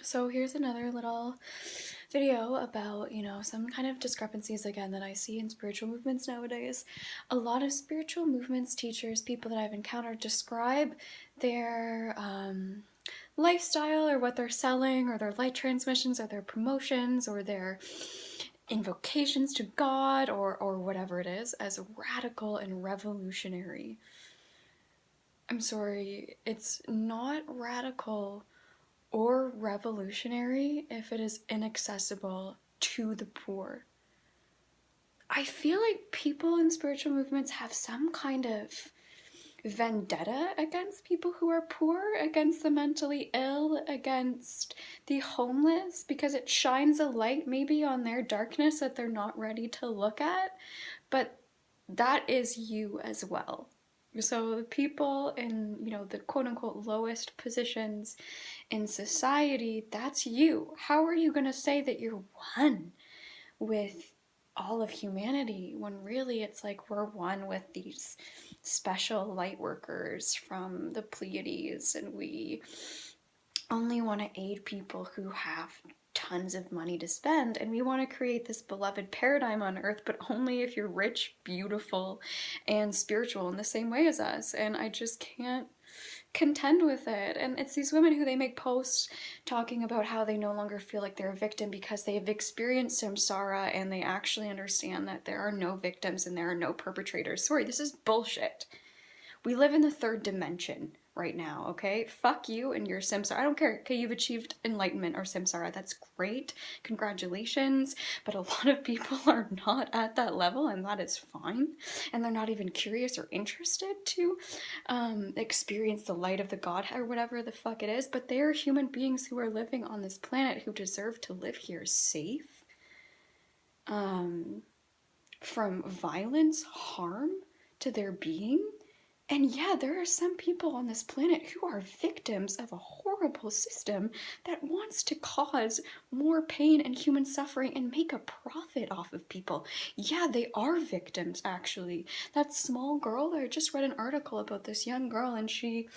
So here's another little video about, some kind of discrepancies again that I see in spiritual movements nowadays. A lot of spiritual movements teachers, people that I've encountered, describe their lifestyle or what they're selling or their light transmissions or their promotions or their invocations to God or whatever it is as radical and revolutionary. I'm sorry, it's not radical or revolutionary if it is inaccessible to the poor. I feel like people in spiritual movements have some kind of vendetta against people who are poor, against the mentally ill, against the homeless, because it shines a light maybe on their darkness that they're not ready to look at. But that is you as well. So the people in, the quote unquote lowest positions in society, that's you. How are you going to say that you're one with all of humanity when really it's like we're one with these special light workers from the Pleiades, and we only want to aid people who have tons of money to spend, and we want to create this beloved paradigm on earth, but only if you're rich, beautiful, and spiritual in the same way as us. And I just can't contend with it. And it's these women who they make posts talking about how they no longer feel like they're a victim because they have experienced samsara and they actually understand that there are no victims and there are no perpetrators. Sorry, this is bullshit. We live in the third dimension right now, okay? Fuck you and your samsara. I don't care. Okay, you've achieved enlightenment or samsara. That's great. Congratulations. But a lot of people are not at that level, and that is fine. And they're not even curious or interested to experience the light of the God or whatever the fuck it is. But they are human beings who are living on this planet who deserve to live here safe from violence, harm to their being. And yeah, there are some people on this planet who are victims of a horrible system that wants to cause more pain and human suffering and make a profit off of people. Yeah, they are victims, actually. That small girl, I just read an article about this young girl, and she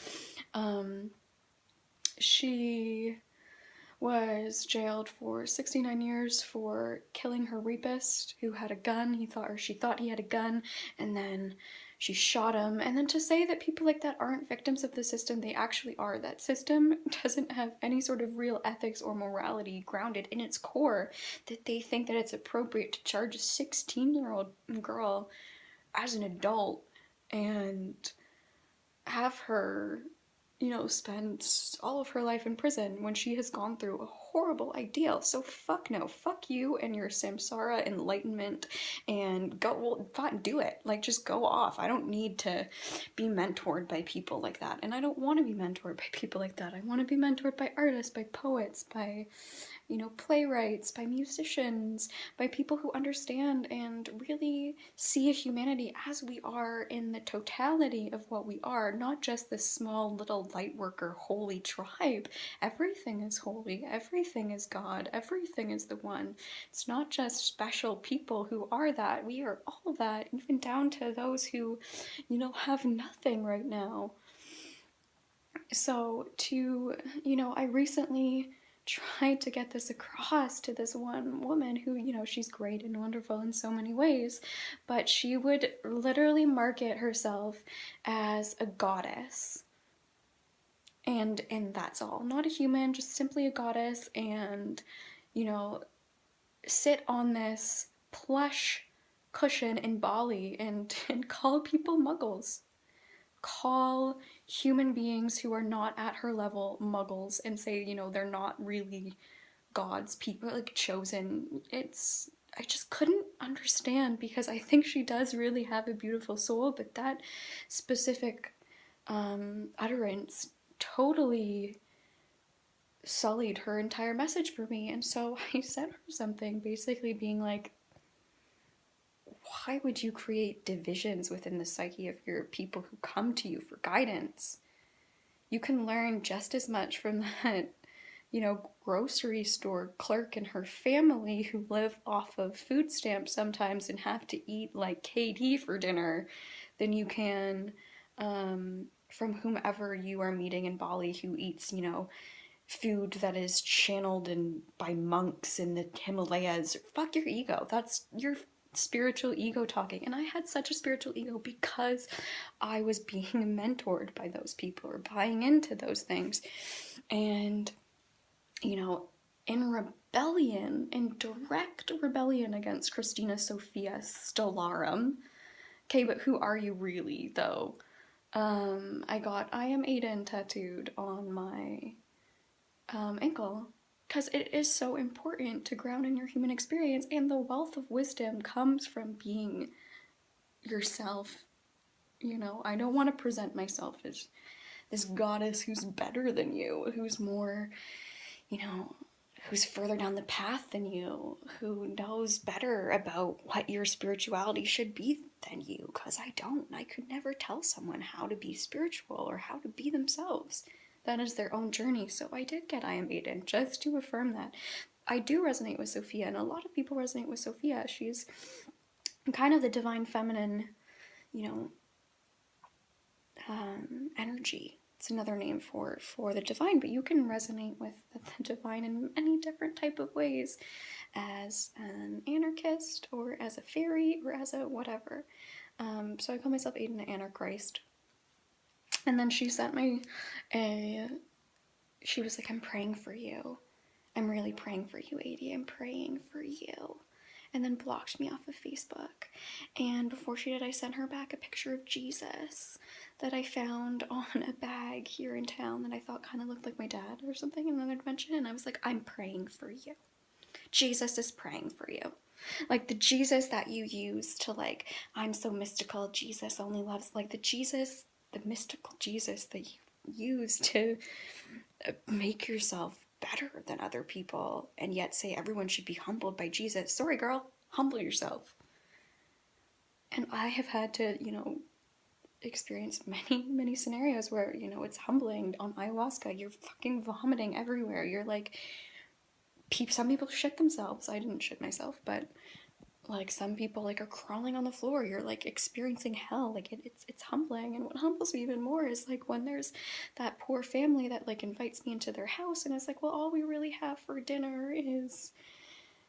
was jailed for 69 years for killing her rapist who had a gun. She thought he had a gun, and then she shot him. And then to say that people like that aren't victims of the system, they actually are. That system doesn't have any sort of real ethics or morality grounded in its core, that they think that it's appropriate to charge a 16-year-old girl as an adult and have her spend all of her life in prison when she has gone through a horrible ideal. So fuck no, fuck you and your samsara enlightenment, and go, well, do it. Like, just go off. I don't need to be mentored by people like that, and I don't want to be mentored by people like that. I want to be mentored by artists, by poets, by playwrights, by musicians, by people who understand and really see a humanity as we are in the totality of what we are, not just this small little light worker holy tribe. Everything is holy, everything is God, everything is the one. It's not just special people who are that. We are all that, even down to those who, have nothing right now. So I recently tried to get this across to this one woman who, she's great and wonderful in so many ways, but she would literally market herself as a goddess. And that's all. Not a human, just simply a goddess, and, sit on this plush cushion in Bali and call people muggles. Call human beings who are not at her level muggles and say, they're not really God's people, like chosen. I just couldn't understand, because I think she does really have a beautiful soul, but that specific utterance totally sullied her entire message for me. And so I sent her something basically being like, why would you create divisions within the psyche of your people who come to you for guidance? You can learn just as much from that, grocery store clerk and her family who live off of food stamps sometimes and have to eat like KD for dinner than you can from whomever you are meeting in Bali who eats, food that is channeled by monks in the Himalayas. Fuck your ego. That's your spiritual ego talking. And I had such a spiritual ego because I was being mentored by those people or buying into those things. And, you know, in rebellion, in direct rebellion against Christina Sophia Stellarum. Okay, but who are you really, though? I got I am Aiden tattooed on my ankle because it is so important to ground in your human experience, and the wealth of wisdom comes from being yourself. You know, I don't want to present myself as this goddess who's better than you, who's more, you know, who's further down the path than you, who knows better about what your spirituality should be than you, because I don't. I could never tell someone how to be spiritual or how to be themselves. That is their own journey. So I did get I am Aiden just to affirm that. I do resonate with Sophia, and a lot of people resonate with Sophia. She's kind of the divine feminine, you know, energy. It's another name for the divine, but you can resonate with the divine in many different type of ways, as an anarchist or as a fairy or as a whatever. So I call myself Aiden the Anarchrist. And then she sent me she was like, I'm praying for you. I'm really praying for you, Adie. I'm praying for you. And then blocked me off of Facebook. And before she did, I sent her back a picture of Jesus that I found on a bag here in town that I thought kind of looked like my dad or something in an adventure. And I was like, I'm praying for you. Jesus is praying for you. Like the Jesus that you use to like, I'm so mystical, Jesus only loves, like the mystical Jesus that you use to make yourself better than other people and yet say everyone should be humbled by Jesus. Sorry, girl, humble yourself. And I have had to, you know, experience many scenarios where, you know, it's humbling. On ayahuasca, you're fucking vomiting everywhere. You're like, some people shit themselves. I didn't shit myself, but like some people like are crawling on the floor. You're like experiencing hell. Like it's humbling. And what humbles me even more is like when there's that poor family that like invites me into their house and it's like, well, all we really have for dinner is,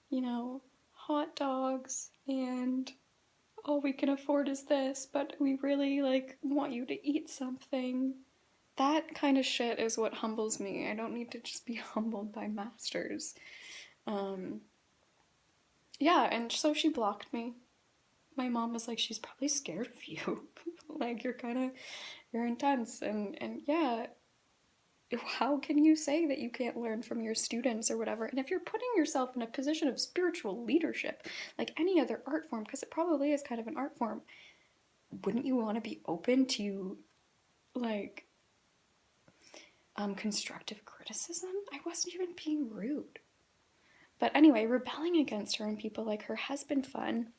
you know, hot dogs, and all we can afford is this, but we really like want you to eat something. That kind of shit is what humbles me. I don't need to just be humbled by masters. Yeah, and so she blocked me. My mom was like, she's probably scared of you. Like, you're intense. And yeah, how can you say that you can't learn from your students or whatever? And if you're putting yourself in a position of spiritual leadership, like any other art form, because it probably is kind of an art form, wouldn't you want to be open to, like, constructive criticism? I wasn't even being rude. But anyway, rebelling against her and people like her has been fun.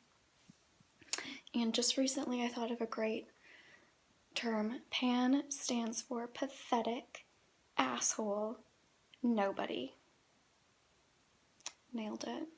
And just recently I thought of a great term. PAN stands for pathetic, asshole, nobody. Nailed it.